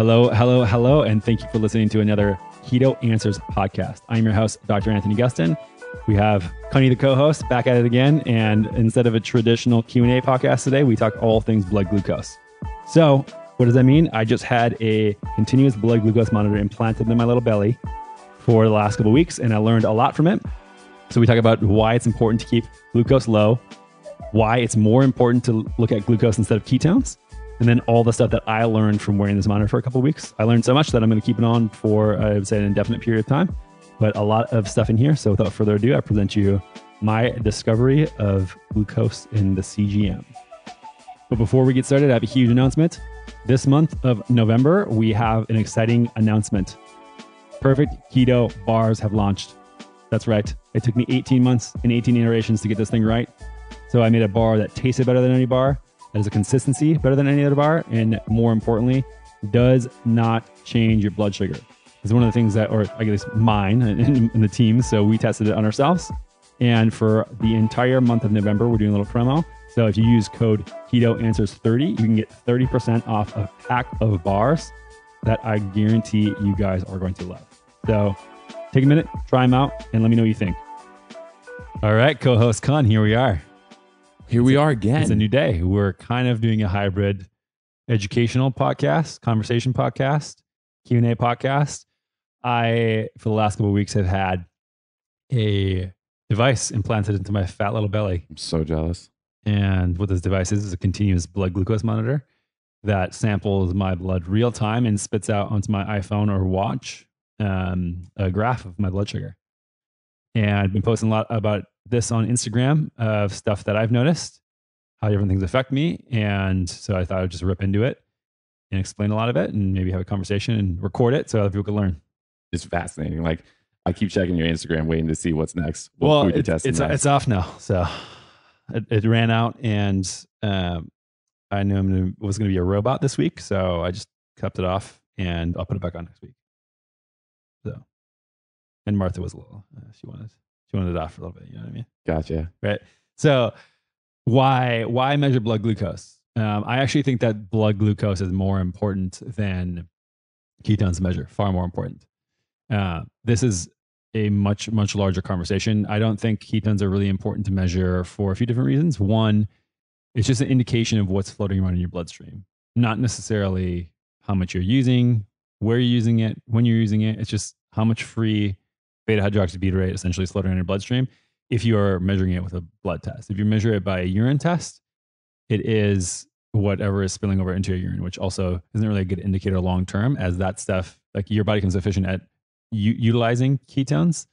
Hello, hello, hello, and thank you for listening to another Keto Answers podcast. I'm your host, Dr. Anthony Gustin. We have Cunny, the co-host, back at it again, and instead of a traditional Q&A podcast today, we talk all things blood glucose. So, what does that mean? I just had a continuous blood glucose monitor implanted in my little belly for the last couple of weeks, and I learned a lot from it. So we talk about why it's important to keep glucose low, why it's more important to look at glucose instead of ketones, and then all the stuff that I learned from wearing this monitor for a couple of weeks. I learned so much that I'm going to keep it on for, I would say, an indefinite period of time, but a lot of stuff in here. So without further ado, I present you my discovery of glucose in the CGM. But before we get started, I have a huge announcement. This month of November, we have an exciting announcement. Perfect Keto bars have launched. That's right. It took me 18 months and 18 iterations to get this thing right. So I made a bar that tasted better than any bar, that has a consistency better than any other bar, and more importantly, does not change your blood sugar. It's one of the things that, or I guess mine in the team, so we tested it on ourselves. And for the entire month of November, we're doing a little promo. So if you use code KETOAnswers30, you can get 30% off a pack of bars that I guarantee you guys are going to love. So take a minute, try them out, and let me know what you think. All right, co-host Con, here we are. Here we are again. It's a new day. We're kind of doing a hybrid educational podcast, conversation podcast, Q&A podcast. I, for the last couple of weeks, have had a device implanted into my fat little belly. I'm so jealous. And what this device is a continuous blood glucose monitor that samples my blood real time and spits out onto my iPhone or watch a graph of my blood sugar. And I've been posting a lot about this on Instagram of stuff that I've noticed, how different things affect me. And so I thought I'd just rip into it and explain a lot of it and maybe have a conversation and record it so other people can learn. It's fascinating. Like, I keep checking your Instagram, waiting to see what's next. Well, it's off now. So it ran out, and I knew it was going to be a robot this week. So I just kept it off, and I'll put it back on next week. So, and Martha was a little, she wanted it off for a little bit. You know what I mean? Gotcha. Right. So why measure blood glucose? I actually think that blood glucose is more important than ketones measure, far more important. This is a much, much larger conversation. I don't think ketones are really important to measure for a few different reasons. One, it's just an indication of what's floating around in your bloodstream, not necessarily how much you're using, where you're using it, when you're using it. It's just how much free beta hydroxybutyrate essentially is floating in your bloodstream if you are measuring it with a blood test. If you measure it by a urine test, it is whatever is spilling over into your urine, which also isn't really a good indicator long term, as that stuff, like your body becomes efficient at utilizing ketones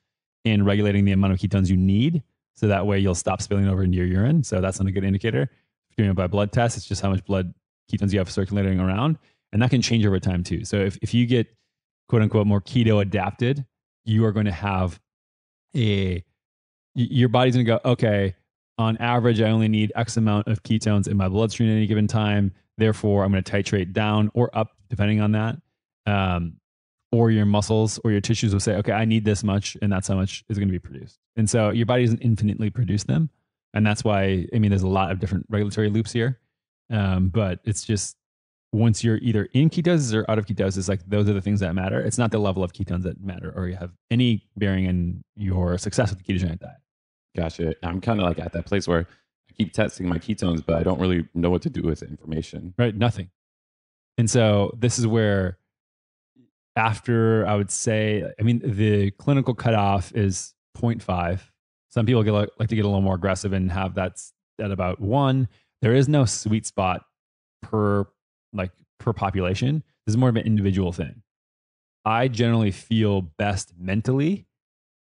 and regulating the amount of ketones you need. So that way you'll stop spilling over into your urine. So that's not a good indicator. If you're doing it by blood test, it's just how much blood ketones you have circulating around. And that can change over time too. So if you get quote unquote more keto adapted, you are going to have your body's going to go, okay, on average, I only need X amount of ketones in my bloodstream at any given time. Therefore, I'm going to titrate down or up depending on that. Or your muscles or your tissues will say, okay, I need this much, and that's how much is going to be produced. And so your body doesn't infinitely produce them. And that's why, I mean, there's a lot of different regulatory loops here. But it's just, once you're either in ketosis or out of ketosis, like those are the things that matter. It's not the level of ketones that matter or you have any bearing in your success with the ketogenic diet. Gotcha. I'm kind of like at that place where I keep testing my ketones, but I don't really know what to do with the information. Right. Nothing. And so this is where, after, I would say, I mean, the clinical cutoff is 0.5. Some people like to get a little more aggressive and have that at about 1. There is no sweet spot per population. This is more of an individual thing. I generally feel best mentally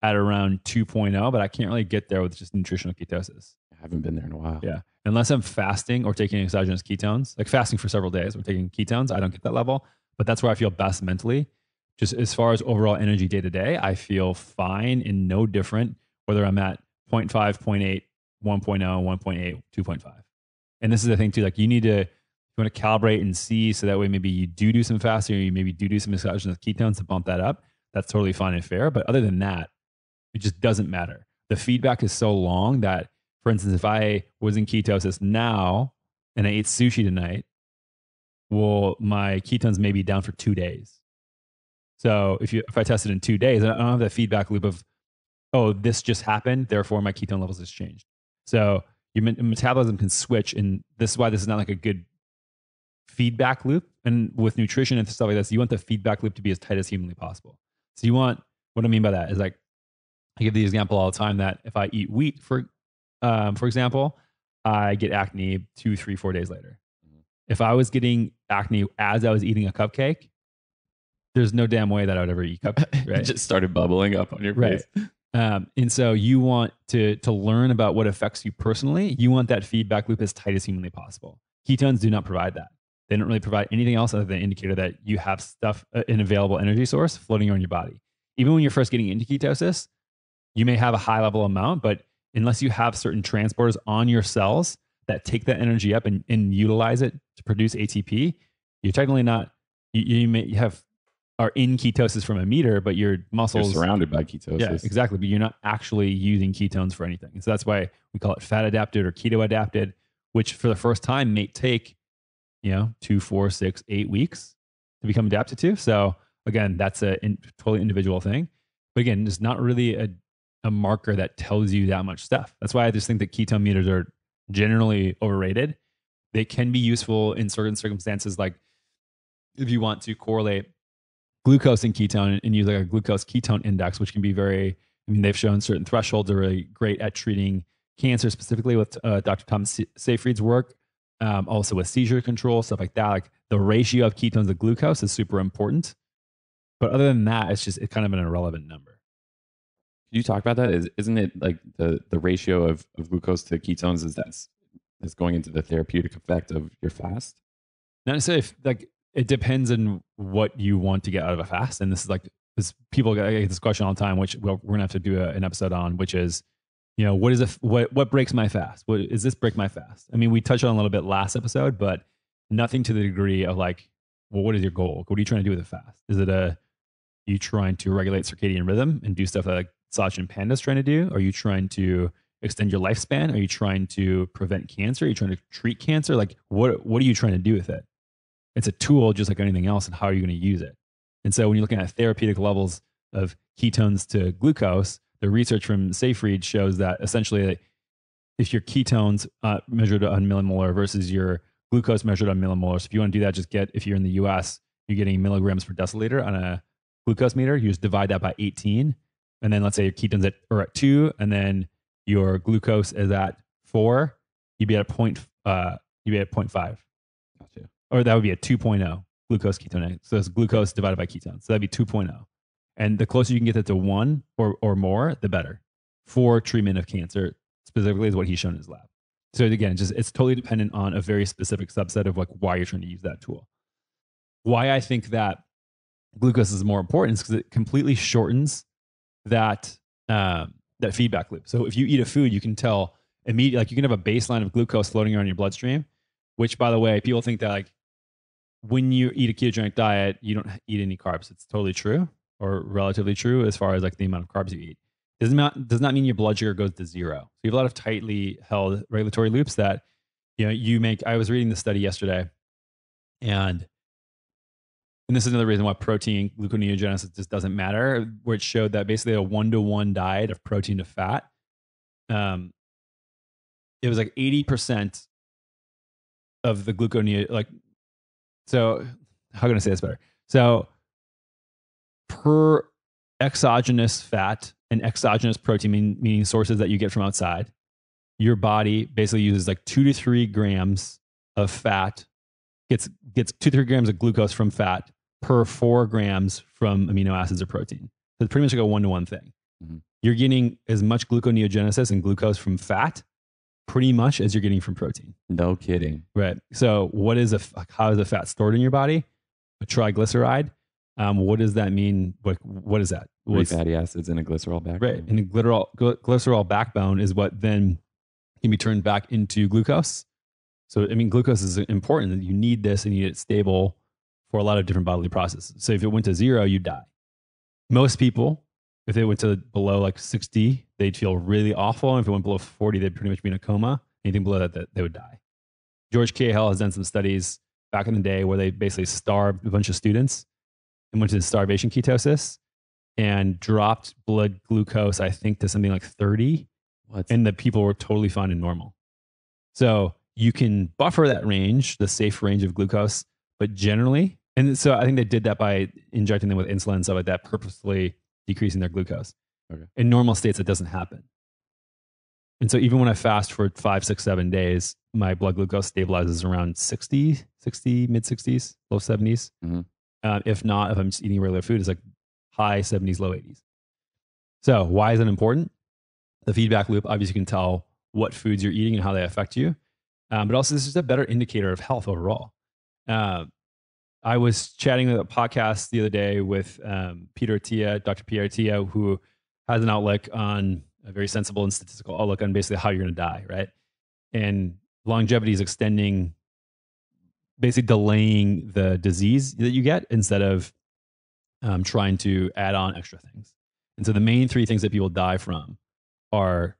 at around 2.0, but I can't really get there with just nutritional ketosis. I haven't been there in a while. Yeah. Unless I'm fasting or taking exogenous ketones, like fasting for several days or taking ketones, I don't get that level. But that's where I feel best mentally. Just as far as overall energy day to day, I feel fine and no different whether I'm at 0.5, 0.8, 1.0, 1.8, 2.5. And this is the thing too, like you want to calibrate and see, so that way maybe you do some fasting or you maybe do some exogenous ketones to bump that up. That's totally fine and fair. But other than that, it just doesn't matter. The feedback is so long that, for instance, if I was in ketosis now and I ate sushi tonight, well, my ketones may be down for 2 days. So if I test it in 2 days, I don't have that feedback loop of, oh, this just happened, therefore my ketone levels has changed. So your metabolism can switch, and this is why this is not like a good feedback loop. And with nutrition and stuff like this, you want the feedback loop to be as tight as humanly possible. So you want, what I mean by that is like, I give the example all the time that if I eat wheat, for example, I get acne 2, 3, 4 days later. If I was getting acne as I was eating a cupcake, there's no damn way that I would ever eat cupcake. Right? It just started bubbling up on your face. And so you want to learn about what affects you personally. You want that feedback loop as tight as humanly possible. Ketones do not provide that. They don't really provide anything else other than an indicator that you have stuff, an available energy source floating around your body. Even when you're first getting into ketosis, you may have a high level amount, but unless you have certain transporters on your cells that take that energy up and utilize it to produce ATP, you're technically not, are in ketosis from a meter, but your muscles... You're surrounded by ketosis. Yeah, exactly. But you're not actually using ketones for anything. And so that's why we call it fat adapted or keto adapted, which for the first time may take, 2, 4, 6, 8 weeks to become adapted to. So again, that's a totally individual thing. But again, it's not really a marker that tells you that much stuff. That's why I just think that ketone meters are generally overrated. They can be useful in certain circumstances, like if you want to correlate glucose and ketone and use like a glucose ketone index, which can be they've shown certain thresholds are really great at treating cancer, specifically with Dr. Thomas Seyfried's work, also with seizure control, stuff like that. Like the ratio of ketones to glucose is super important. But other than that, it's kind of an irrelevant number. Can you talk about that? Isn't it like the ratio of glucose to ketones that's going into the therapeutic effect of your fast? Not necessarily. It depends on what you want to get out of a fast. And this is like, people get this question all the time, which we're going to have to do an episode on, which is, what breaks my fast? Is this break my fast? I mean, we touched on a little bit last episode, but nothing to the degree of like, well, what is your goal? What are you trying to do with a fast? Is it you trying to regulate circadian rhythm and do stuff that like Sach and Panda's trying to do? Are you trying to extend your lifespan? Are you trying to prevent cancer? Are you trying to treat cancer? Like what are you trying to do with it? It's a tool just like anything else, and how are you going to use it? And so when you're looking at therapeutic levels of ketones to glucose, the research from Seyfried shows that essentially if your ketones measured on millimolar versus your glucose measured on millimolar, so if you want to do that, if you're in the US, you're getting milligrams per deciliter on a glucose meter, you just divide that by 18. And then let's say your ketones are at 2, and then your glucose is at 4, you'd be at 0.5. Gotcha. Or that would be a 2.0 glucose ketone. So it's glucose divided by ketones. So that'd be 2.0. And the closer you can get that to 1 or more, the better for treatment of cancer, specifically is what he's shown in his lab. So again, it's totally dependent on a very specific subset of like why you're trying to use that tool. Why I think that glucose is more important is because it completely shortens that feedback loop. So if you eat a food, you can tell immediately, like you can have a baseline of glucose floating around your bloodstream, which by the way, people think that like when you eat a ketogenic diet, you don't eat any carbs. It's totally true, or relatively true as far as like the amount of carbs you eat. Does not mean your blood sugar goes to 0. So you have a lot of tightly held regulatory loops that you make. I was reading the study yesterday, and this is another reason why protein gluconeogenesis just doesn't matter, where it showed that basically a 1-to-1 diet of protein to fat, it was like 80% of the so how can I say this better? So per exogenous fat and exogenous protein, meaning sources that you get from outside, your body basically uses like 2 to 3 grams of fat, gets 2 to 3 grams of glucose from fat per 4 grams from amino acids or protein. So it's pretty much like a 1-to-1 thing. Mm-hmm. You're getting as much gluconeogenesis and glucose from fat pretty much as you're getting from protein. No kidding. Right. So how is the fat stored in your body? A triglyceride. What does that mean? What is that? 3 fatty acids and a glycerol backbone. Right. And the glycerol backbone is what then can be turned back into glucose. So, I mean, glucose is important. You need this and you need it stable for a lot of different bodily processes. So if it went to 0, you'd die. Most people, if they went to below like 60, they'd feel really awful. And if it went below 40, they'd pretty much be in a coma. Anything below that they would die. George Cahill has done some studies back in the day where they basically starved a bunch of students and went to starvation ketosis and dropped blood glucose, I think, to something like 30. What? And the people were totally fine and normal. So you can buffer that range, the safe range of glucose, but generally, and so I think they did that by injecting them with insulin and stuff like that, purposefully decreasing their glucose. Okay. In normal states, it doesn't happen. And so even when I fast for 5, 6, 7 days, my blood glucose stabilizes around 60, mid 60s, low 70s. Mm-hmm. If not, if I'm just eating regular food, it's like high 70s, low 80s. So why is it important? The feedback loop, obviously you can tell what foods you're eating and how they affect you. But also this is a better indicator of health overall. I was chatting with a podcast the other day with Dr. Peter Attia, who has an outlook on a very sensible and statistical outlook on basically how you're going to die, right? And longevity is extending, basically delaying the disease that you get instead of trying to add on extra things. And so the main 3 things that people die from are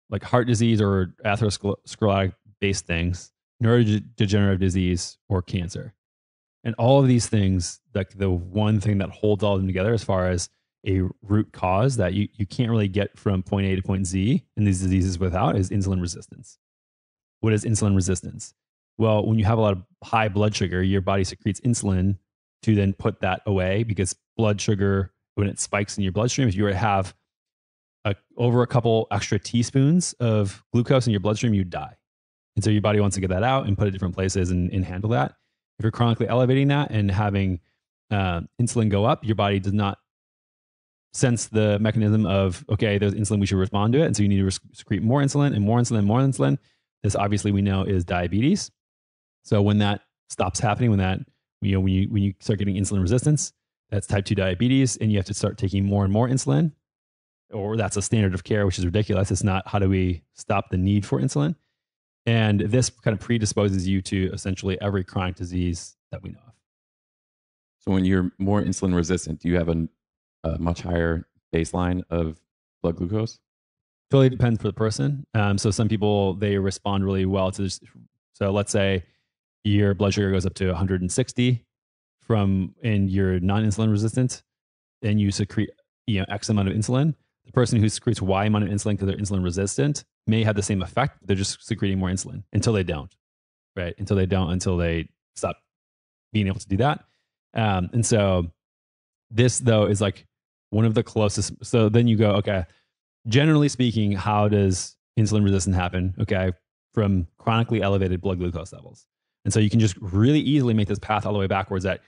like heart disease or atherosclerotic based things, neurodegenerative disease, or cancer. And all of these things, like the one thing that holds all of them together as far as a root cause that you can't really get from point A to point Z in these diseases without is insulin resistance. What is insulin resistance? Well, when you have a lot of high blood sugar, your body secretes insulin to then put that away, because blood sugar, when it spikes in your bloodstream, if you were to have over a couple extra teaspoons of glucose in your bloodstream, you die. And so your body wants to get that out and put it different places and handle that. If you're chronically elevating that and having insulin go up, your body does not sense the mechanism of, okay, there's insulin, we should respond to it. And so you need to secrete more insulin and more insulin and more insulin. This obviously we know is diabetes. So when that stops happening, when you start getting insulin resistance, that's type 2 diabetes, and you have to start taking more and more insulin, or that's a standard of care, which is ridiculous. It's not how do we stop the need for insulin. And this kind of predisposes you to essentially every chronic disease that we know of. So when you're more insulin resistant, do you have a much higher baseline of blood glucose? Totally depends for the person. So some people, they respond really well to this. So let's say your blood sugar goes up to 160 and you're non-insulin resistant, and you secrete X amount of insulin. The person who secretes Y amount of insulin because they're insulin resistant may have the same effect. They're just secreting more insulin until they don't, right? Until they stop being able to do that. And so this, though, is like one of the closest. So then you go, okay, generally speaking, how does insulin resistance happen? Okay, from chronically elevated blood glucose levels. And so you can just really easily make this path all the way backwards, that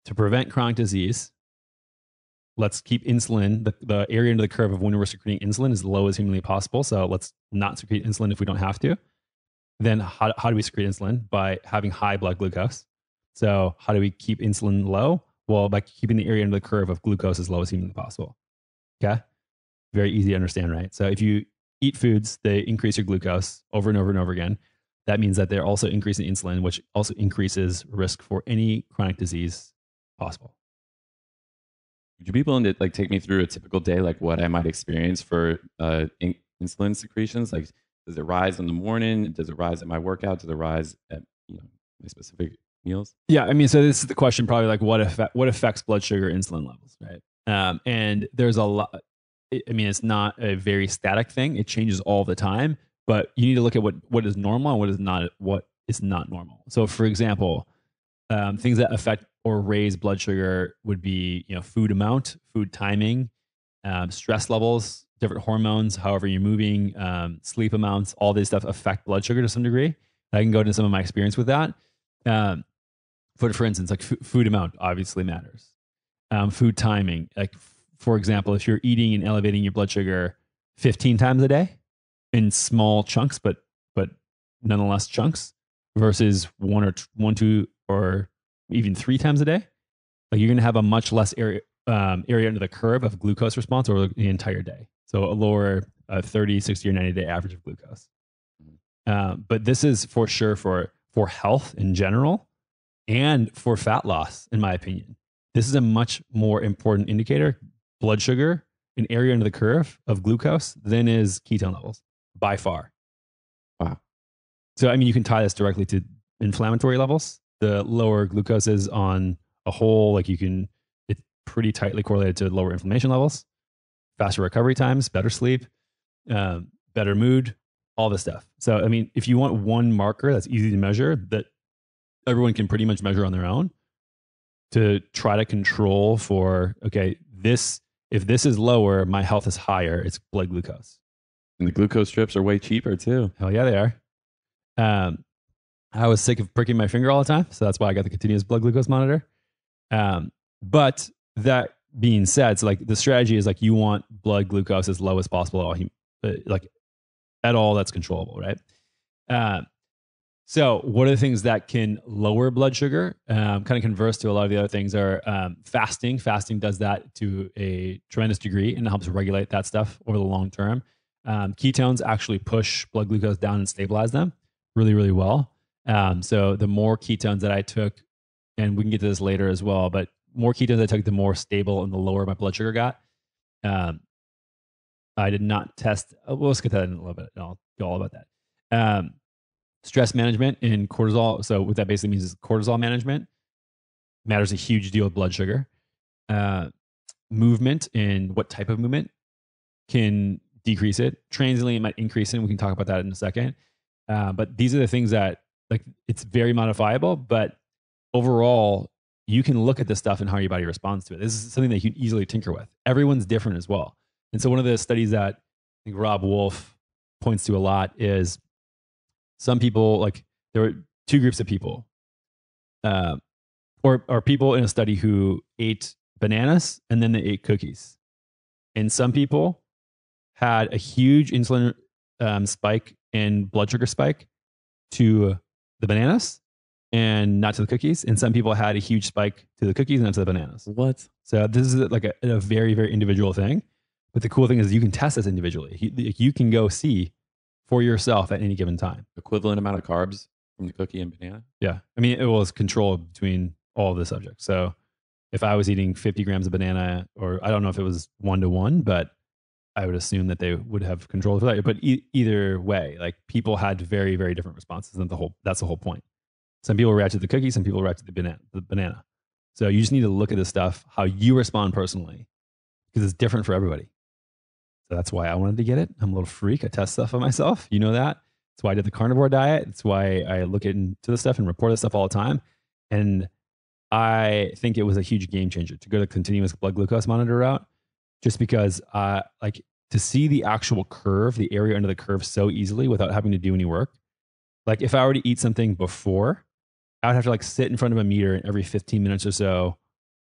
to prevent chronic disease, let's keep insulin, the area under the curve of when we're secreting insulin, as low as humanly possible. So let's not secrete insulin if we don't have to. Then how do we secrete insulin? By having high blood glucose. So how do we keep insulin low? Well, by keeping the area under the curve of glucose as low as humanly possible. Okay? Very easy to understand, right? So if you eat foods, they increase your glucose over and over and over again. That means that they're also increasing insulin, which also increases risk for any chronic disease possible. Would you be willing to take me through a typical day, like what I might experience for insulin secretions? Like, does it rise in the morning? Does it rise at my workout? Does it rise at my specific meals? Yeah, I mean, so this is the question, probably like what affects blood sugar, insulin levels, right? And there's a lot. I mean, it's not a very static thing. It changes all the time. But you need to look at what is normal and what is not normal. So, for example, things that affect or raise blood sugar would be food amount, food timing, stress levels, different hormones, however you're moving, sleep amounts. All this stuff affect blood sugar to some degree. I can go into some of my experience with that. For instance, like food amount obviously matters. Food timing, like for example, if you're eating and elevating your blood sugar 15 times a day in small chunks, but nonetheless chunks, versus one, two, or even 3 times a day, like you're going to have a much less area under the curve of glucose response over the entire day. So a lower 30, 60, or 90 day average of glucose. But this is for sure for health in general and for fat loss, in my opinion. This is a much more important indicator, blood sugar, an area under the curve of glucose, than is ketone levels by far. Wow. So, I mean, you can tie this directly to inflammatory levels. the lower glucose is on a whole, like it's pretty tightly correlated to lower inflammation levels, faster recovery times, better sleep, better mood, all this stuff. So, I mean, if you want one marker that's easy to measure that everyone can pretty much measure on their own to try to control for, okay, if this is lower, my health is higher, it's blood glucose. And the glucose strips are way cheaper too. Hell yeah, they are. I was sick of pricking my finger all the time, so that's why I got the continuous blood glucose monitor. But that being said, so like the strategy is like you want blood glucose as low as possible, like at all that's controllable, right? So what are the things that can lower blood sugar? Kind of converse to a lot of the other things are fasting. Fasting does that to a tremendous degree and it helps regulate that stuff over the long term. Ketones actually push blood glucose down and stabilize them really, really well. So the more ketones that I took, and we can get to this later as well, but more ketones I took, the more stable and the lower my blood sugar got. I did not test. We'll get to that in a little bit. I'll go all about that. Stress management and cortisol. So what that basically means is cortisol management matters a huge deal with blood sugar. Movement and what type of movement can decrease it. Transiently, it might increase it. We can talk about that in a second. But these are the things that, like, it's very modifiable, but overall, you can look at this stuff and how your body responds to it. This is something that you can easily tinker with. Everyone's different as well. And so one of the studies that I think Rob Wolf points to a lot is some people, like there were two groups of people, or people in a study who ate bananas and then they ate cookies. And some people had a huge insulin spike and blood sugar spike to the bananas and not to the cookies. And some people had a huge spike to the cookies and not to the bananas. What? So this is like a very, very individual thing. But the cool thing is you can test this individually. You can go see for yourself at any given time. Equivalent amount of carbs from the cookie and banana? Yeah. I mean, it was controlled between all of the subjects. So if I was eating 50 grams of banana, or I don't know if it was 1-to-1, but I would assume that they would have control for that. But either way, like people had very, very different responses. And that's the whole point. Some people react to the cookie, some people react to the banana. So you just need to look at this stuff, how you respond personally, because it's different for everybody. So that's why I wanted to get it. I'm a little freak. I test stuff on myself. You know that. That's why I did the carnivore diet. It's why I look into this stuff and report this stuff all the time. And I think it was a huge game changer to go to continuous blood glucose monitor route, just because like to see the actual curve, the area under the curve so easily without having to do any work. Like if I were to eat something before, I would have to like sit in front of a meter and every 15 minutes or so,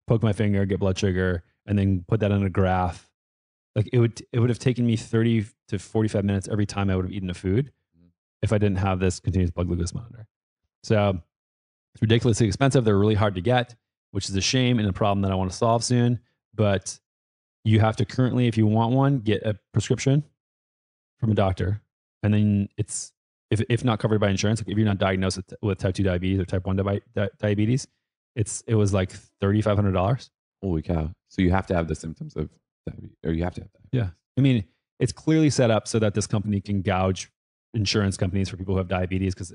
poke my finger, get blood sugar, and then put that on a graph. Like it would have taken me 30 to 45 minutes every time I would have eaten a food if I didn't have this continuous blood glucose monitor. So it's ridiculously expensive. They're really hard to get, which is a shame and a problem that I want to solve soon. But you have to currently, if you want one, get a prescription from a doctor. And then it's, if not covered by insurance, like if you're not diagnosed with type 2 diabetes or type 1 diabetes, it was like $3,500. Holy cow. So you have to have the symptoms of diabetes, or you have to have that. Yeah. I mean, it's clearly set up so that this company can gouge insurance companies for people who have diabetes, because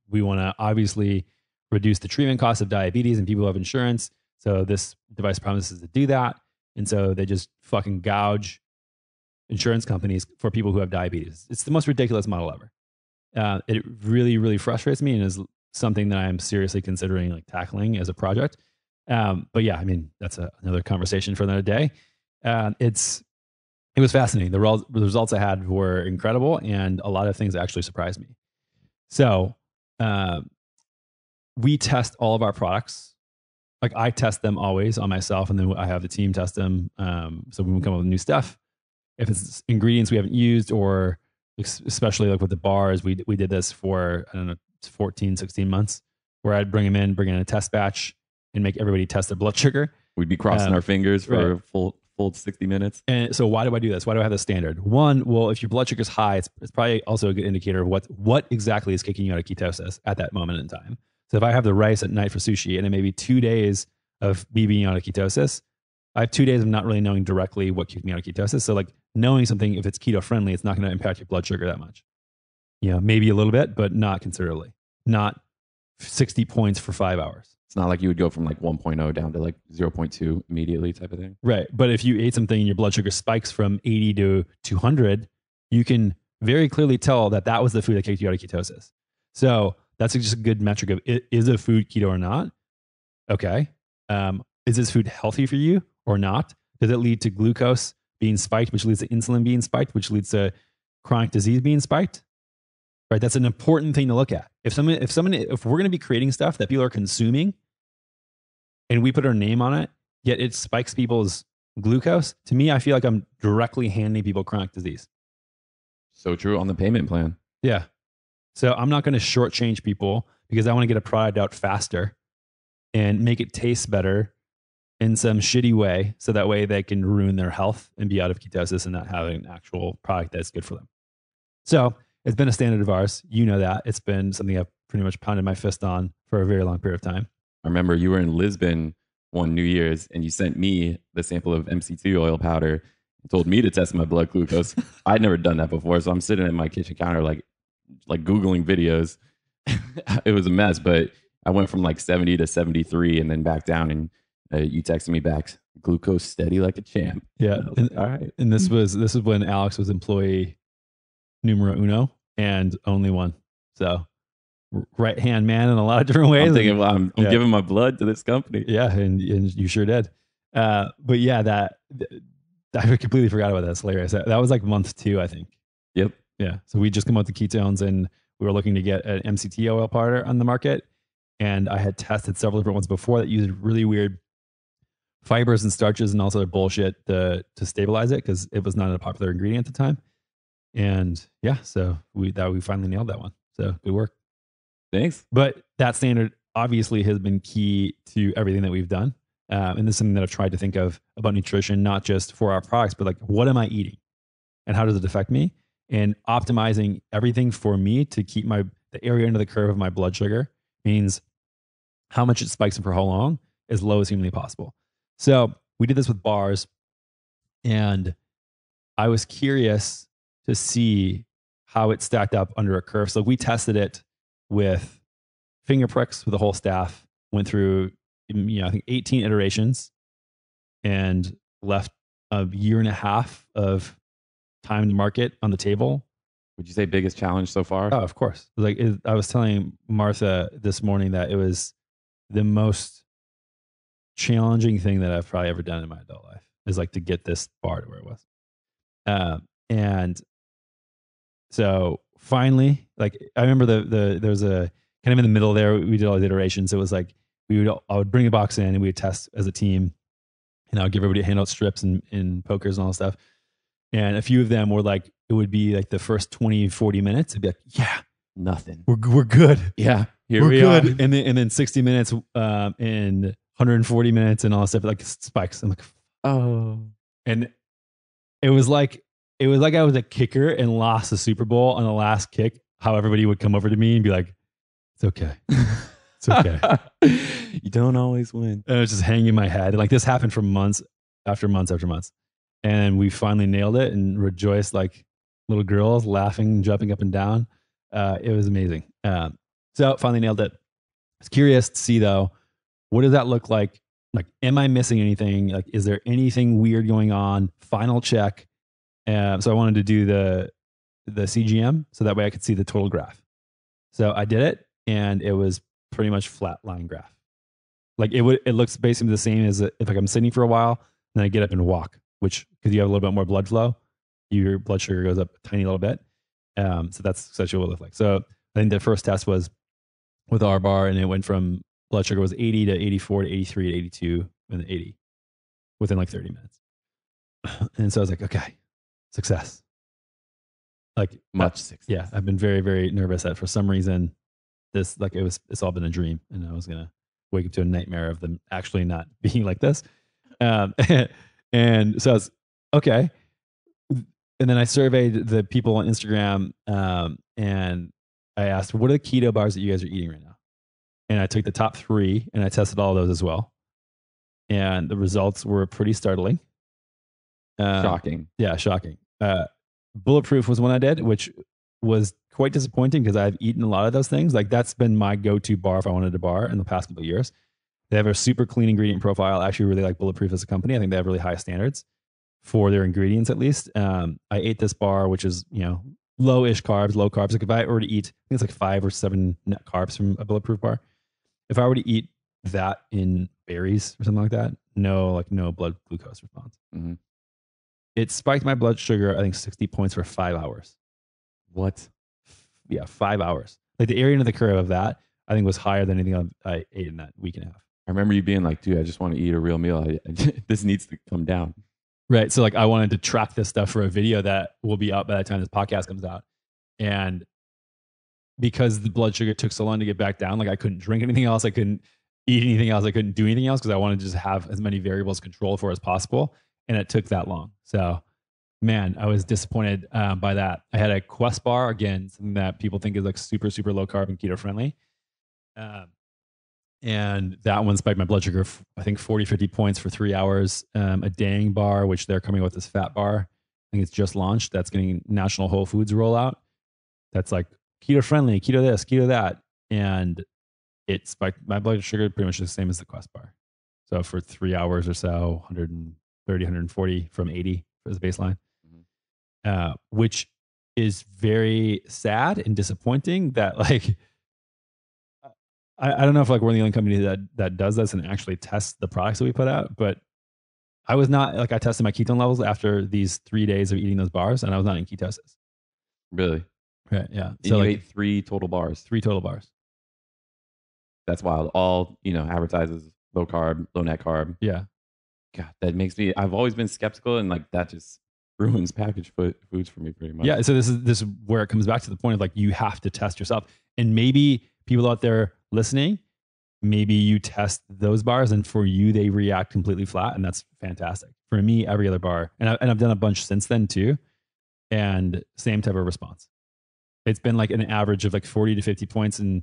we want to obviously reduce the treatment costs of diabetes and people who have insurance. So this device promises to do that. And so they just fucking gouge insurance companies for people who have diabetes. It's the most ridiculous model ever. It really, really frustrates me and is something that I'm seriously considering like tackling as a project. But yeah, I mean, that's another conversation for another day. It was fascinating. The results I had were incredible, and a lot of things actually surprised me. So we test all of our products. Like I test them always on myself, and then I have the team test them. So when we come up with new stuff, if it's ingredients we haven't used, or especially like with the bars, we did this for, I don't know, 14, 16 months, where I'd bring in a test batch and make everybody test their blood sugar. We'd be crossing our fingers for a full 60 minutes. And so why do I do this? Why do I have this standard? One, well, if your blood sugar is high, it's probably also a good indicator of what exactly is kicking you out of ketosis at that moment in time. So if I have the rice at night for sushi, and it may be 2 days of me being out of ketosis, I have 2 days of not really knowing directly what kicked me out of ketosis. So like knowing something, if it's keto friendly, it's not going to impact your blood sugar that much. You know, maybe a little bit, but not considerably. Not 60 points for 5 hours. It's not like you would go from like 1.0 down to like 0.2 immediately type of thing. Right. But if you ate something and your blood sugar spikes from 80 to 200, you can very clearly tell that that was the food that kicked you out of ketosis. So that's just a good metric of, is a food keto or not? Okay. Is this food healthy for you or not? Does it lead to glucose being spiked, which leads to insulin being spiked, which leads to chronic disease being spiked? Right. That's an important thing to look at. If we're going to be creating stuff that people are consuming and we put our name on it, yet it spikes people's glucose, to me, I feel like I'm directly handing people chronic disease. So true on the payment plan. Yeah. So I'm not going to shortchange people because I want to get a product out faster and make it taste better in some shitty way. So that way they can ruin their health and be out of ketosis and not having an actual product that's good for them. So it's been a standard of ours. You know that. It's been something I've pretty much pounded my fist on for a very long period of time. I remember you were in Lisbon one New Year's and you sent me the sample of MCT oil powder and told me to test my blood glucose. I'd never done that before. So I'm sitting at my kitchen counter, like Googling videos. It was a mess, but I went from like 70 to 73 and then back down, and you texted me back, glucose steady like a champ. Yeah. And all right. And this was when Alex was employee numero uno and only one. So right hand man in a lot of different ways. I'm thinking, well, I'm giving my blood to this company. Yeah. And you sure did. But yeah, I completely forgot about that. That's hilarious. That was like month 2, I think. Yep. Yeah. So we just come out the ketones and we were looking to get an MCT oil powder on the market. And I had tested several different ones before that used really weird fibers and starches and all sort of bullshit to stabilize it because it was not a popular ingredient at the time. And yeah, so we finally nailed that one. So good work. Thanks. But that standard obviously has been key to everything that we've done. And this is something that I've tried to think of about nutrition, not just for our products, but like, what am I eating and how does it affect me? And optimizing everything for me to keep the area under the curve of my blood sugar means how much it spikes and for how long, as low as humanly possible. So we did this with bars, and I was curious to see how it stacked up under a curve. So we tested it with finger pricks with the whole staff, went through, I think 18 iterations and left a year and a half of time to market on the table. Would you say biggest challenge so far? Oh, of course. I was telling Martha this morning that it was the most challenging thing that I've probably ever done in my adult life, is like to get this bar to where it was. And so finally, like I remember there was a kind of in the middle there, we did all these iterations. It was like I would bring a box in and we would test as a team, and I would give everybody handout strips and pokers and all that stuff. And a few of them were like, it would be like the first 20, 40 minutes. It'd be like, yeah, nothing. We're good. Yeah. We're good. And then 60 minutes and 140 minutes and all that stuff, like spikes. I'm like, oh. And it was like I was a kicker and lost the Super Bowl on the last kick. How everybody would come over to me and be like, it's okay. It's okay. You don't always win. And it was just hanging in my head. Like this happened for months after months after months. And we finally nailed it and rejoiced like little girls, laughing, jumping up and down. It was amazing. So finally nailed it. I was curious to see though, what does that look like? Like, am I missing anything? Like, is there anything weird going on? Final check. So I wanted to do the CGM so that way I could see the total graph. So I did it, and it was pretty much flat line graph. Like it looks basically the same as if like I'm sitting for a while, then I get up and walk, which because you have a little bit more blood flow, your blood sugar goes up a tiny little bit. So that's essentially what it looked like. So I think the first test was with our bar, and it went from blood sugar was 80 to 84 to 83 to 82 and then 80 within like 30 minutes. And so I was like, okay, success. Like much success. Yeah, I've been very, very nervous that for some reason it's all been a dream, and I was gonna wake up to a nightmare of them actually not being like this. And so I was okay. And then I surveyed the people on Instagram, and I asked, what are the keto bars that you guys are eating right now? And I took the top 3 and I tested all of those as well. And the results were pretty startling. Shocking. Yeah, shocking. Bulletproof was one I did, which was quite disappointing because I've eaten a lot of those things. Like that's been my go-to bar if I wanted a bar in the past couple of years. They have a super clean ingredient profile. I actually really like Bulletproof as a company. I think they have really high standards for their ingredients, at least. I ate this bar, which is, low-ish carbs, low carbs. Like if I were to eat, I think it's like 5 or 7 net carbs from a Bulletproof bar. If I were to eat that in berries or something like that, no blood glucose response. Mm-hmm. It spiked my blood sugar, I think 60 points for 5 hours. What? Yeah, 5 hours. Like the area under the curve of that, I think was higher than anything I ate in that week and a half. I remember you being like, dude, I just want to eat a real meal. This needs to come down. Right. So like I wanted to track this stuff for a video that will be out by the time this podcast comes out. And because the blood sugar took so long to get back down, like I couldn't drink anything else. I couldn't eat anything else. I couldn't do anything else because I wanted to just have as many variables controlled for as possible. And it took that long. So man, I was disappointed by that. I had a Quest bar, again, something that people think is like super, super low carb and keto friendly. And that one spiked my blood sugar, I think 40, 50 points for 3 hours. A Dang bar, which they're coming with this fat bar. I think it's just launched. That's getting National Whole Foods rollout. That's like keto friendly, keto this, keto that. And it spiked my blood sugar pretty much the same as the Quest bar. So for 3 hours or so, 130, 140 from 80 as baseline, which is very sad and disappointing that like, I don't know if like we're the only company that does this and actually tests the products that we put out, but I was not like, I tested my ketone levels after these 3 days of eating those bars and I was not in ketosis. Really? Right. Yeah. And so you ate 3 total bars. 3 total bars. That's wild. All, advertises low carb, low net carb. Yeah. God, that makes me, I've always been skeptical and like that just ruins packaged foods for me pretty much. Yeah. So this is where it comes back to the point of like, you have to test yourself. And maybe people out there listening, maybe you test those bars and for you, they react completely flat. And that's fantastic. For me, every other bar, and I've done a bunch since then too. And same type of response. It's been like an average of like 40 to 50 points and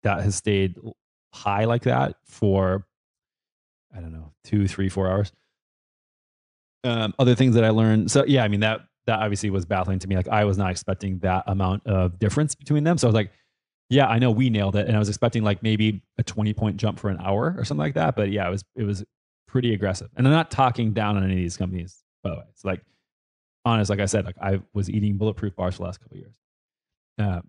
that has stayed high like that for, I don't know, 2, 3, 4 hours. Other things that I learned. So yeah, I mean, that obviously was baffling to me. Like I was not expecting that amount of difference between them. So I was like, yeah, I know we nailed it. And I was expecting like maybe a 20-point jump for an hour or something like that. But yeah, it was pretty aggressive. And I'm not talking down on any of these companies, by the way. It's like, honest, like I said, like I was eating Bulletproof bars for the last couple of years.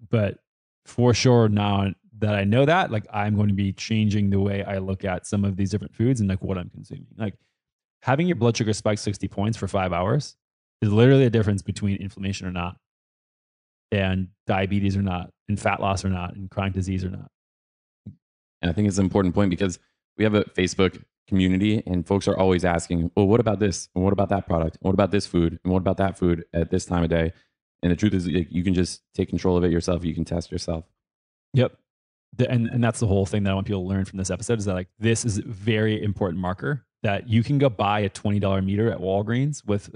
But for sure now that I know that, like I'm going to be changing the way I look at some of these different foods and like what I'm consuming. Like having your blood sugar spike 60 points for 5 hours is literally a difference between inflammation or not, and diabetes or not, and fat loss or not, and chronic disease or not. And I think it's an important point because we have a Facebook community and folks are always asking, well, what about this? And what about that product? And what about this food? And what about that food at this time of day? And the truth is you can just take control of it yourself. You can test yourself. Yep. And that's the whole thing that I want people to learn from this episode is that like, this is a very important marker that you can go buy a $20 meter at Walgreens with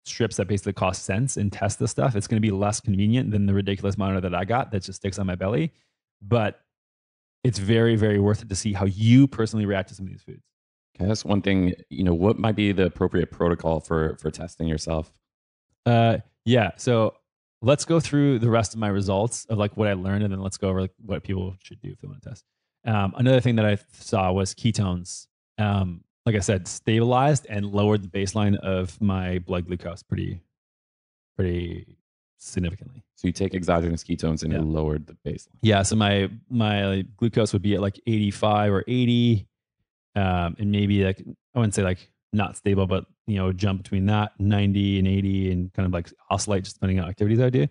strips that basically cost cents and test this stuff. It's going to be less convenient than the ridiculous monitor that I got that just sticks on my belly. But it's very, very worth it to see how you personally react to some of these foods. Can I ask one thing? What might be the appropriate protocol for testing yourself? Yeah. So let's go through the rest of my results of like what I learned, and then let's go over like what people should do if they want to test. Another thing that I saw was ketones. Like I said, stabilized and lowered the baseline of my blood glucose pretty significantly. So you take exogenous ketones and it lowered the baseline. Yeah. So my glucose would be at like 85 or 80. And maybe like, I wouldn't say like not stable, but jump between that 90 and 80 and kind of like oscillate just depending on activities I do.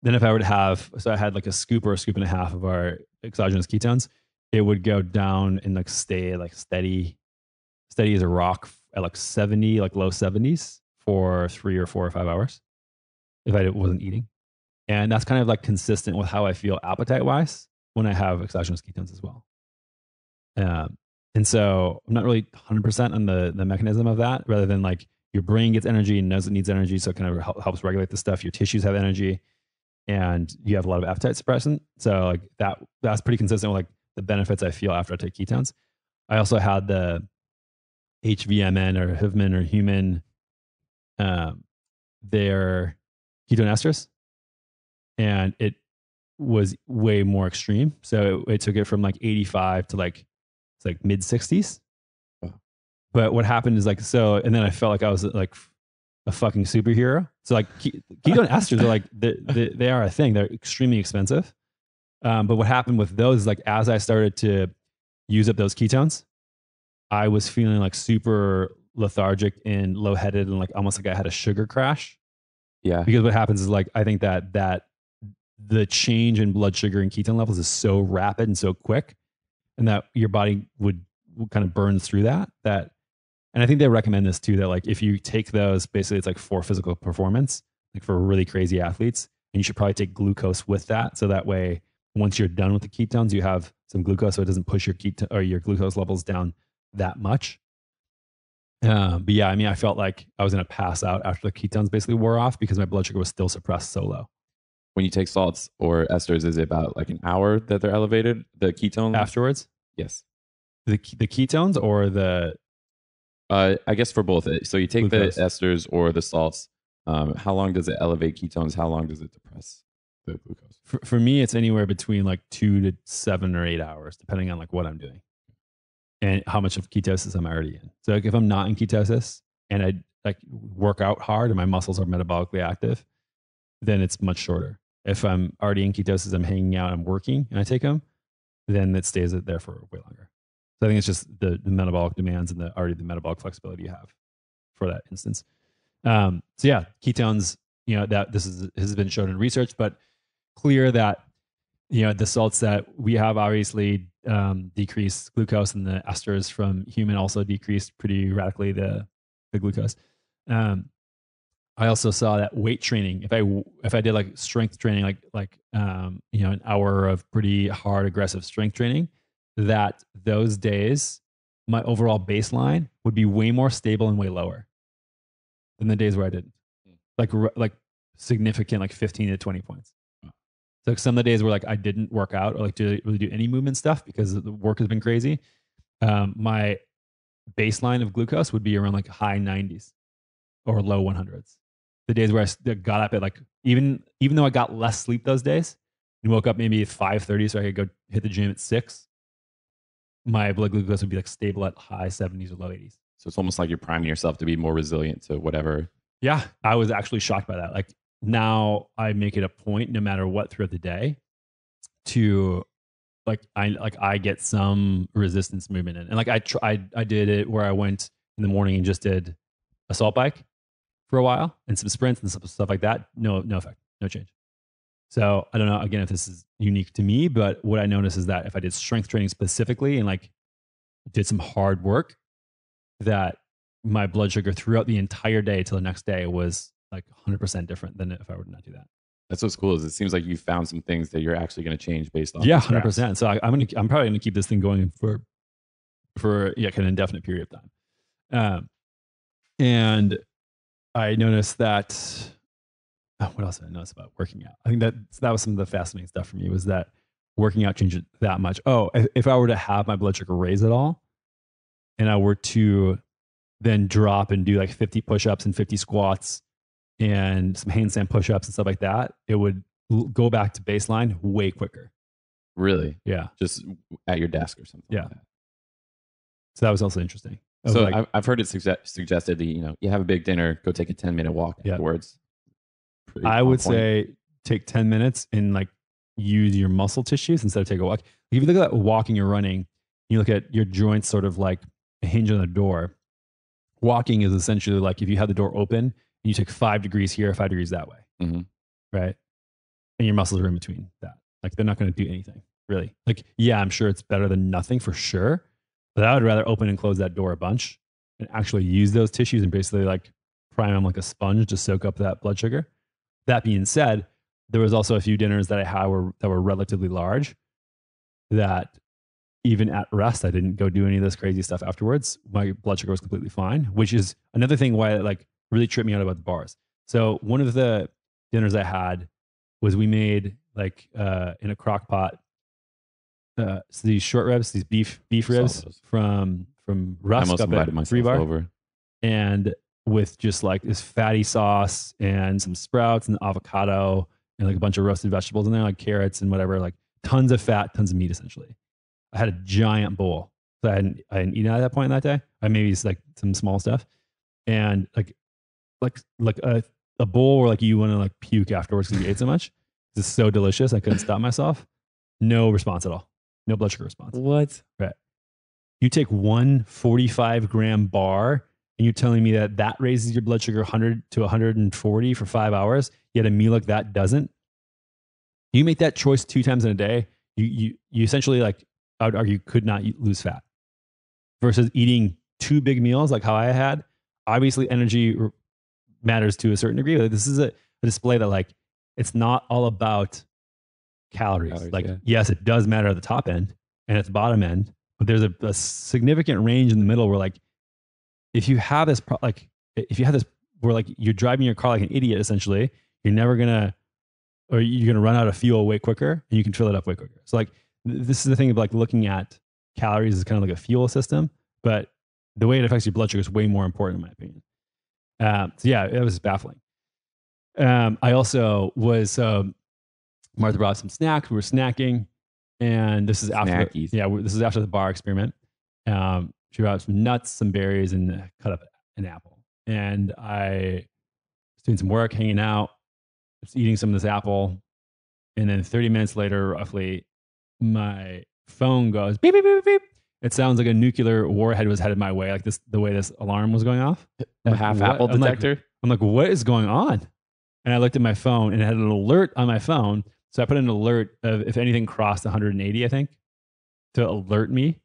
Then if I were to have, so I had like a scoop or a scoop and a half of our exogenous ketones, it would go down and like stay like steady as a rock at like 70, like low 70s for 3 or 4 or 5 hours if I wasn't eating. And that's kind of like consistent with how I feel appetite wise when I have exogenous ketones as well. And so I'm not really 100% on the mechanism of that, rather than like your brain gets energy and knows it needs energy. So it kind of helps regulate the stuff. Your tissues have energy and you have a lot of appetite suppressant. So like that's pretty consistent with like the benefits I feel after I take ketones. I also had the HVMN or HVMN or human, their ketone esters, and it was way more extreme. So it took it from like 85 to like it's like mid 60s. Wow. But what happened is like so, and then I felt like I was like a fucking superhero. So like ketone esters are like they are a thing. They're extremely expensive. But what happened with those is like as I started to use up those ketones, I was feeling like super lethargic and low headed and like almost like I had a sugar crash. Yeah. Because what happens is like I think that the change in blood sugar and ketone levels is so rapid and so quick, and that your body would kind of burn through that. And I think they recommend this too, that like if you take those, basically it's like for physical performance, like for really crazy athletes, and you should probably take glucose with that. So that way, once you're done with the ketones, you have some glucose, so it doesn't push your ketone or your glucose levels down that much. But yeah, I mean, I felt like I was going to pass out after the ketones basically wore off because my blood sugar was still suppressed so low. When you take salts or esters, is it about like an hour that they're elevated? The ketones Afterwards? Yes. The ketones or the I guess for both. So you take glucose? the esters or the salts. How long does it elevate ketones? How long does it depress the glucose? For me, it's anywhere between like 2 to 7 or 8 hours, depending on like what I'm doing and how much of ketosis I'm already in. So like if I'm not in ketosis and I like work out hard and my muscles are metabolically active, then it's much shorter. If I'm already in ketosis, I'm hanging out, I'm working, and I take them, then it stays there for way longer. So I think it's just the metabolic demands and the metabolic flexibility you have for that instance. So yeah, ketones, you know, that has been shown in research, but clear that, you know, the salts that we have obviously decrease glucose, and the esters from human also decreased pretty radically the glucose. I also saw that weight training, if I did like strength training, like you know, an hour of pretty hard aggressive strength training, that those days my overall baseline would be way more stable and way lower than the days where I didn't. Like significant, like 15 to 20 points. So some of the days where like I didn't work out or like really do any movement stuff because the work has been crazy, my baseline of glucose would be around like high 90s or low 100s. The days where I got up at like, even though I got less sleep those days and woke up maybe at 5:30 so I could go hit the gym at 6, my blood glucose would be like stable at high 70s or low 80s. So it's almost like you're priming yourself to be more resilient to whatever. Yeah, I was actually shocked by that. Like now I make it a point, no matter what throughout the day, to I get some resistance movement in. And like I did it where I went in the morning and just did a salt bike for a while and some sprints and stuff like that. No effect, no change. So I don't know, again, if this is unique to me, but what I noticed is that if I did strength training specifically and like did some hard work, that my blood sugar throughout the entire day till the next day was like 100% different than if I were to not do that. That's what's cool is it seems like you found some things that you're actually going to change based on. Yeah, 100%. So I'm probably going to keep this thing going for kind of an indefinite period of time. And I noticed that, what else did I notice about working out? I think that was some of the fascinating stuff for me, was that working out changed it that much. Oh, if I were to have my blood sugar raise at all, and I were to then drop and do like 50 push-ups and 50 squats and some handstand push-ups and stuff like that, it would go back to baseline way quicker. Really? Yeah. Just at your desk or something. Yeah. Like that. So that was also interesting. So like, I've heard it suggested that, you know, you have a big dinner, go take a 10-minute walk afterwards. I would say take 10 minutes and like use your muscle tissues instead of take a walk. If you look at that walking or running, you look at your joints sort of like a hinge on a door. Walking is essentially like if you have the door open and you take 5 degrees here, 5 degrees that way, right? And your muscles are in between that. Like they're not going to do anything really. Like, yeah, I'm sure it's better than nothing for sure, but I would rather open and close that door a bunch and actually use those tissues and basically like prime them like a sponge to soak up that blood sugar. That being said, there was also a few dinners that I had that were relatively large, that even at rest, I didn't go do any of this crazy stuff afterwards. My blood sugar was completely fine, which is another thing why it like really tripped me out about the bars. So one of the dinners I had was we made like in a crock pot, so these short ribs, these beef ribs from Rusk up at 3 Bar. Over. And with just like this fatty sauce and some sprouts and avocado and like a bunch of roasted vegetables in there, like carrots and whatever, like tons of fat, tons of meat essentially. I had a giant bowl. So I hadn't eaten at that point that day. I maybe it's like some small stuff. And like a bowl where like you want to like puke afterwards because you ate so much. It's so delicious. I couldn't stop myself. No response at all. No blood sugar response. What? Right. You take one 45-gram bar and you're telling me that that raises your blood sugar 100 to 140 for 5 hours, yet a meal like that doesn't? You make that choice 2 times in a day, you essentially, like, I would argue, could not lose fat. Versus eating 2 big meals like how I had. Obviously, energy matters to a certain degree, but this is a display that, like, it's not all about calories. Like, yes, it does matter at the top end and at the bottom end, but there's a significant range in the middle where, like, if you have this, where like you're driving your car like an idiot, essentially, you're never gonna, or you're gonna run out of fuel way quicker, and you can fill it up way quicker. So, like, this is the thing of like looking at calories as kind of like a fuel system, but the way it affects your blood sugar is way more important, in my opinion. So yeah, it was baffling. I also was, Martha brought some snacks. We were snacking, and this is after, this is after the bar experiment. She brought some nuts, some berries, and cut up an apple. And I was doing some work, hanging out, just eating some of this apple. And then 30 minutes later, roughly, my phone goes beep, beep, beep, beep. It sounds like a nuclear warhead was headed my way, like this, the way this alarm was going off. A half apple detector? I'm like, what is going on? And I looked at my phone and it had an alert on my phone. So I put an alert of if anything crossed 180, I think, to alert me.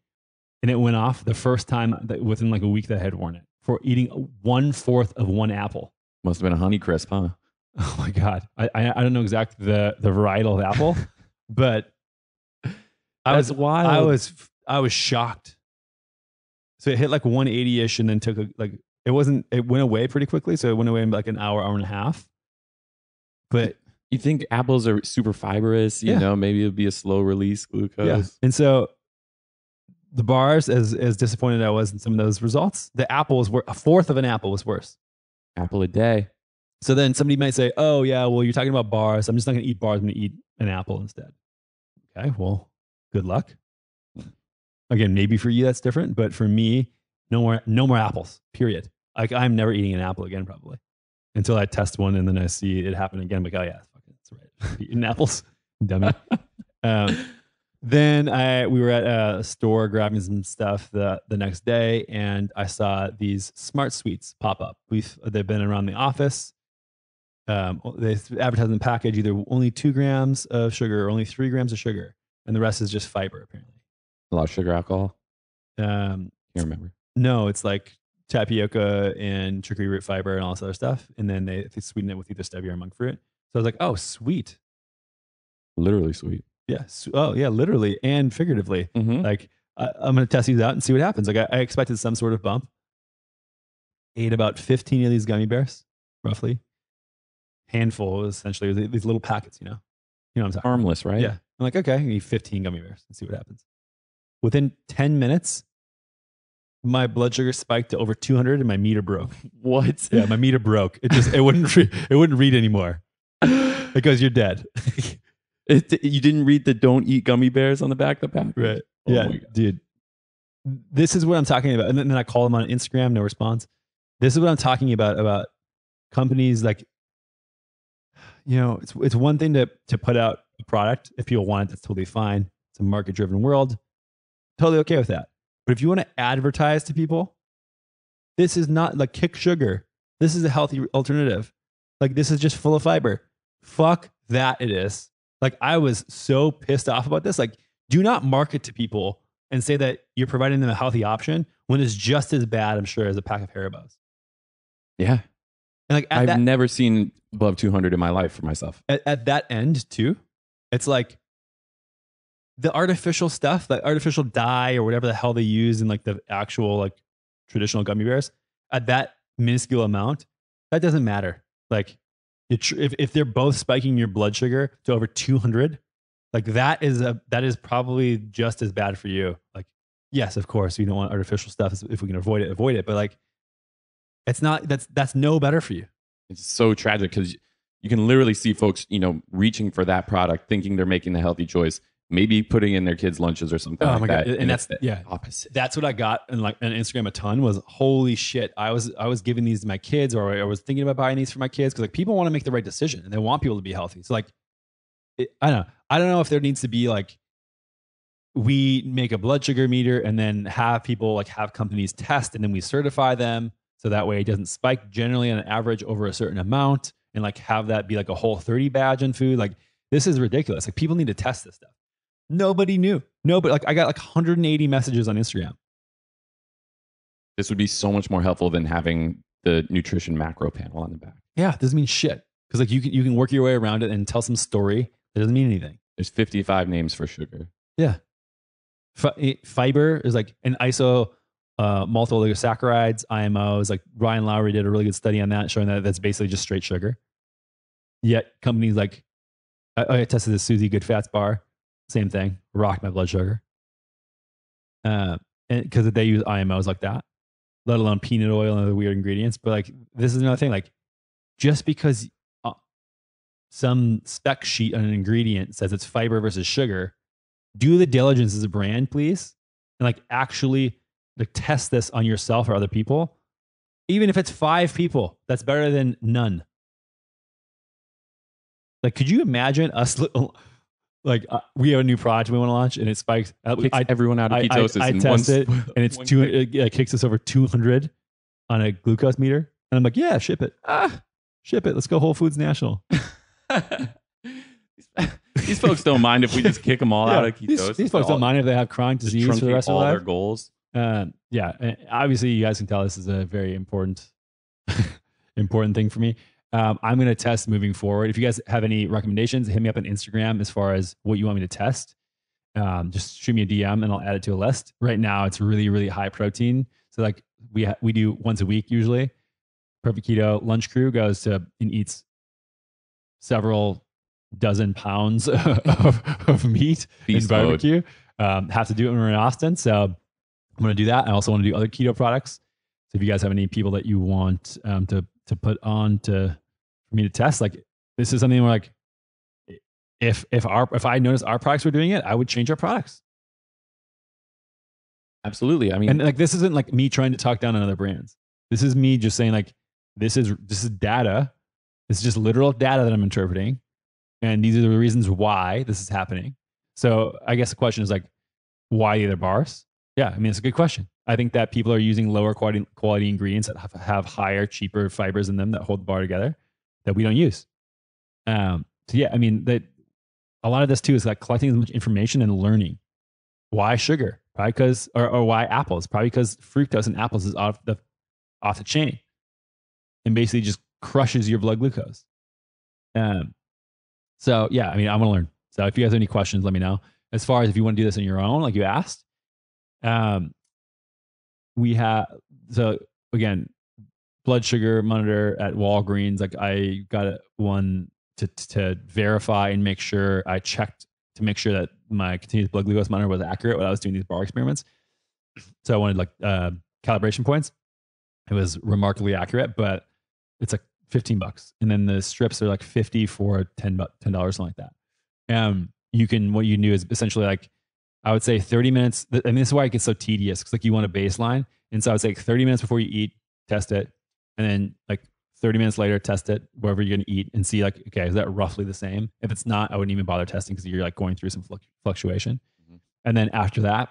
And it went off the first time within like a week that I had worn it for eating 1/4 of one apple. Must have been a Honeycrisp, huh? Oh my God. I don't know exactly the varietal of apple, but That's wild. I was shocked. So it hit like 180-ish and then took it went away pretty quickly. So it went away in like an hour and a half. But you think apples are super fibrous, you know, maybe it'll be a slow release glucose. Yeah. And so the bars, as disappointed I was in some of those results, the apples were 1/4 of an apple was worse. Apple a day. So then somebody might say, oh yeah, well, you're talking about bars. I'm just not going to eat bars. I'm going to eat an apple instead. Okay, well, good luck. Again, maybe for you that's different, but for me, no more apples, period. Like, I'm never eating an apple again, probably, until I test one and then I see it happen again. I'm like, oh yeah, fuck it, that's right. Eating apples, dummy. Then we were at a store grabbing some stuff the next day, and I saw these Smart Sweets pop up. They've been around the office. They advertise in the package either only 2 grams of sugar or only 3 grams of sugar, and the rest is just fiber, apparently. A lot of sugar, alcohol. Can't remember. No, it's like tapioca and chicory root fiber and all this other stuff, and then they sweeten it with either stevia or monk fruit. So I was like, oh, sweet. Literally sweet. Yeah. Oh, yeah. Literally and figuratively. Mm-hmm. Like, I'm going to test these out and see what happens. Like, I expected some sort of bump. Ate about 15 of these gummy bears, roughly. Handful, essentially. These little packets, you know what I'm talking Harmless, about. right? Yeah. I'm like, okay, I can eat 15 gummy bears and see what happens. Within 10 minutes, my blood sugar spiked to over 200 and my meter broke. What? Yeah, my meter broke. It wouldn't read anymore. It goes, you're dead. You didn't read the don't eat gummy bears on the back of the pack? Right. Oh yeah, dude. This is what I'm talking about. And then I call them on Instagram, no response. This is what I'm talking about companies like, you know, it's one thing to put out a product. If people want it, that's totally fine. It's a market-driven world. Totally okay with that. But if you want to advertise to people, this is not like kick sugar. This is a healthy alternative. Like, this is just full of fiber. Fuck that it is. Like, I was so pissed off about this. Like, do not market to people and say that you're providing them a healthy option when it's just as bad, I'm sure, as a pack of Haribos. Yeah. And like, I've never seen above 200 in my life for myself. At that end, too, it's like the artificial stuff, the artificial dye or whatever the hell they use in like the actual like traditional gummy bears, at that minuscule amount, that doesn't matter. Like, if they're both spiking your blood sugar to over 200, like that is probably just as bad for you. Like, yes, of course, we don't want artificial stuff. If we can avoid it. But like, It's not, that's no better for you. It's so tragic because you can literally see folks, reaching for that product, thinking they're making the healthy choice, maybe putting in their kids' lunches or something like that. And that's the opposite. That's what I got in on Instagram a ton was, holy shit. I was giving these to my kids, or I was thinking about buying these for my kids, because like people want to make the right decision and they want people to be healthy. So like, I don't know if there needs to be like, we make a blood sugar meter and then have people like have companies test and then we certify them. So that way it doesn't spike generally on an average over a certain amount, and like have that be like a Whole30 badge in food. Like this is ridiculous. Like people need to test this stuff. Nobody knew. Nobody, like I got like 180 messages on Instagram. This would be so much more helpful than having the nutrition macro panel on the back. Yeah, it doesn't mean shit. Because like you can work your way around it and tell some story. It doesn't mean anything. There's 55 names for sugar. Yeah. Fiber is like an iso, multiple oligosaccharides, IMOs. Like Ryan Lowry did a really good study on that, showing that that's basically just straight sugar. Yet companies like, I tested the Suzy Good Fats bar, same thing, rocked my blood sugar. And because they use IMOs like that, let alone peanut oil and other weird ingredients. But like, this is another thing. Like, just because some spec sheet on an ingredient says it's fiber versus sugar, do the diligence as a brand, please, and like actually like test this on yourself or other people. Even if it's 5 people, that's better than none. Like, could you imagine us? Like, we have a new product we want to launch, and it spikes. Kicks everyone out of ketosis. I test it, and it's it kicks us over 200 on a glucose meter, and I'm like, yeah, ship it. Ship it. Let's go Whole Foods National. These folks don't mind if we just kick them all out of ketosis. These folks don't mind if they have chronic disease for the rest of their life. Their goals. Yeah. Obviously, you guys can tell this is a very important thing for me. I'm going to test moving forward. If you guys have any recommendations, hit me up on Instagram as far as what you want me to test. Just shoot me a DM and I'll add it to a list. Right now, it's really, really high protein. So like we do once a week usually. Perfect Keto Lunch Crew goes to and eats several dozen pounds of meat Beast in barbecue. Have to do it when we're in Austin. So I'm going to do that. I also want to do other keto products. So if you guys have any people that you want to put on for me to test, like this is something where like, if I noticed our products were doing it, I would change our products. Absolutely. I mean, and like, this isn't like me trying to talk down on other brands. This is me just saying like, this is data. This is just literal data that I'm interpreting. And these are the reasons why this is happening. So I guess the question is like, why the other bars? Yeah, I mean, it's a good question. I think that people are using lower quality ingredients that have higher, cheaper fibers in them that hold the bar together that we don't use. So yeah, I mean, that a lot of this too is like collecting as much information and learning. Why sugar? Probably because, or why apples? Probably because fructose in apples is off the chain and basically just crushes your blood glucose. So yeah, I mean, I want to learn. So if you guys have any questions, let me know. As far as if you want to do this on your own, like you asked, we have, so again, blood sugar monitor at Walgreens. Like I got one to verify and make sure I checked to make sure that my continuous blood glucose monitor was accurate when I was doing these bar experiments. So I wanted like calibration points. It was remarkably accurate, but it's like $15. And then the strips are like 50 for $10, something like that. What you do is essentially like, I would say 30 minutes. I mean, this is why it gets so tedious, because like you want a baseline. And so I would say 30 minutes before you eat, test it. And then like 30 minutes later, test it wherever you're going to eat and see like, okay, is that roughly the same? If it's not, I wouldn't even bother testing because you're like going through some fluctuation. Mm-hmm. And then after that,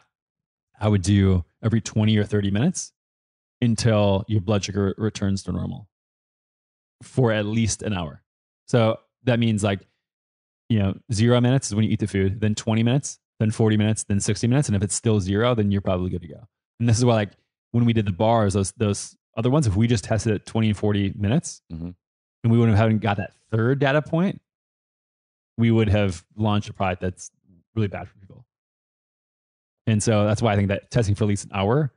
I would do every 20 or 30 minutes until your blood sugar returns to normal for at least an hour. So that means like, 0 minutes is when you eat the food, then 20 minutes, then 40 minutes, then 60 minutes. And if it's still 0, then you're probably good to go. And this is why, like, when we did the bars, those other ones, if we just tested at 20 and 40 minutes, mm-hmm. and we wouldn't have got that third data point, we would have launched a product that's really bad for people. And so that's why I think that testing for at least an hour.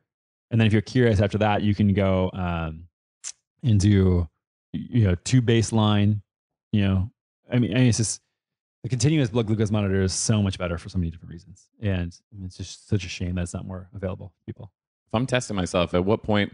And then if you're curious after that, you can go and do, 2 baseline, I mean, it's just, the continuous blood glucose monitor is so much better for so many different reasons. And it's just such a shame that it's not more available to people. If I'm testing myself, at what point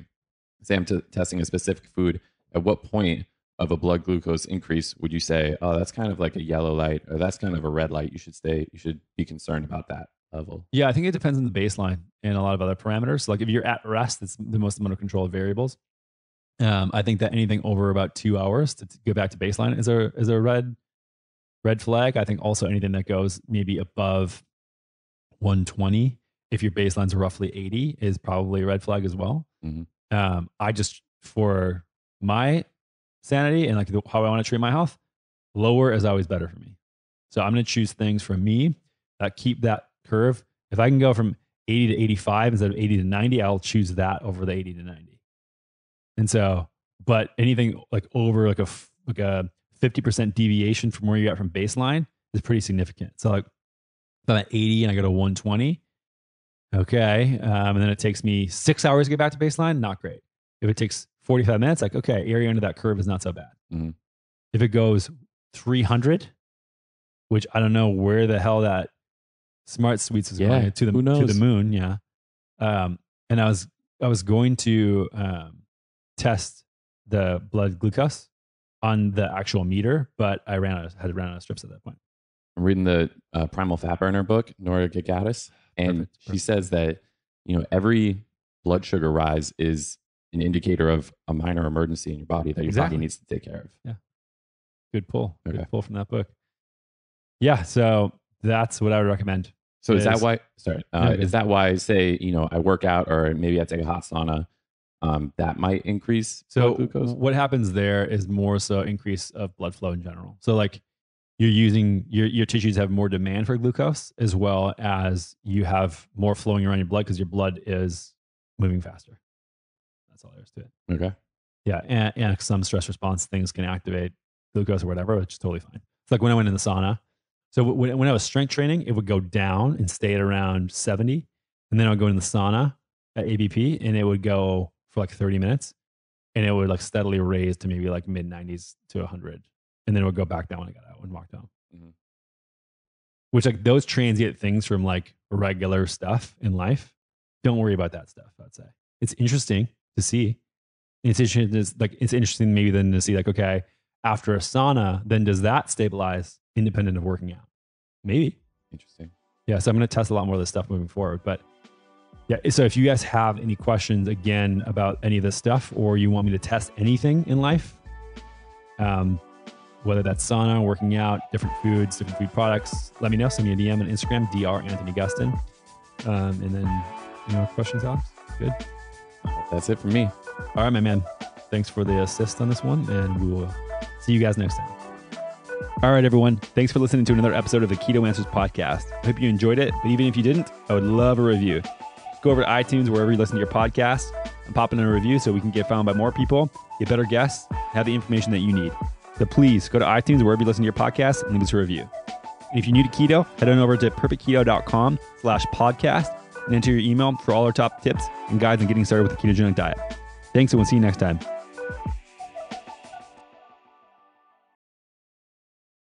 say I'm testing a specific food, at what point of a blood glucose increase would you say, oh, that's kind of like a yellow light, or that's kind of a red light? You should be concerned about that level. Yeah, I think it depends on the baseline and a lot of other parameters. Like if you're at rest, it's the most amount of control of variables. I think that anything over about 2 hours to go back to baseline is a red flag. I think also anything that goes maybe above 120, if your baseline's roughly 80, is probably a red flag as well. Mm-hmm. I just, for my sanity and like how I want to treat my health, lower is always better for me. So I'm going to choose things for me that keep that curve. If I can go from 80 to 85 instead of 80 to 90, I'll choose that over the 80 to 90. And so, but anything like over like a 50% deviation from where you're at from baseline is pretty significant. So like if I'm at 80 and I go to 120, okay. And then it takes me 6 hours to get back to baseline, not great. If it takes 45 minutes, like, okay, area under that curve is not so bad. Mm-hmm. If it goes 300, which I don't know where the hell that Smart Sweets is going to the moon. Yeah. And I was going to test the blood glucose on the actual meter, but I had ran out of strips at that point. I'm reading the Primal Fat Burner book, neurodegenerative, and she says that every blood sugar rise is an indicator of a minor emergency in your body that your body needs to take care of. Yeah, good pull. Okay. Good pull from that book. Yeah, so that's what I would recommend. So is that why? Sorry, is that why? Say I work out, or maybe I take a hot sauna. That might increase blood glucose. What happens there is more so increase of blood flow in general. So like you're using your tissues have more demand for glucose, as well as you have more flowing around your blood because your blood is moving faster. That's all there is to it. Okay. Yeah, and some stress response things can activate glucose or whatever, which is totally fine. It's like when I went in the sauna. So when I was strength training, it would go down and stay at around 70, and then I would go in the sauna at ABP, and it would go for like 30 minutes, and it would like steadily raise to maybe like mid 90s to 100, and then it would go back down when I got out and walked home. Mm-hmm. Which like those transient things from like regular stuff in life, don't worry about that stuff. I'd say it's interesting to see. It's interesting maybe then to see like, okay, after a sauna, then does that stabilize independent of working out? Maybe. Interesting. Yeah, so I'm going to test a lot more of this stuff moving forward, but yeah, so if you guys have any questions again about any of this stuff, or you want me to test anything in life, whether that's sauna, working out, different foods, different food products, let me know. Send me a DM on Instagram, Dr. Anthony Gustin. And then, questions, Alex? Good. That's it for me. All right, my man. Thanks for the assist on this one, and we will see you guys next time. All right, everyone. Thanks for listening to another episode of the Keto Answers podcast. I hope you enjoyed it, but even if you didn't, I would love a review. Go over to iTunes, wherever you listen to your podcast, and pop in a review so we can get found by more people, get better guests, have the information that you need. So please go to iTunes, wherever you listen to your podcast, and leave us a review. And if you're new to keto, head on over to perfectketo.com/podcast and enter your email for all our top tips and guides on getting started with the ketogenic diet. Thanks, and we'll see you next time.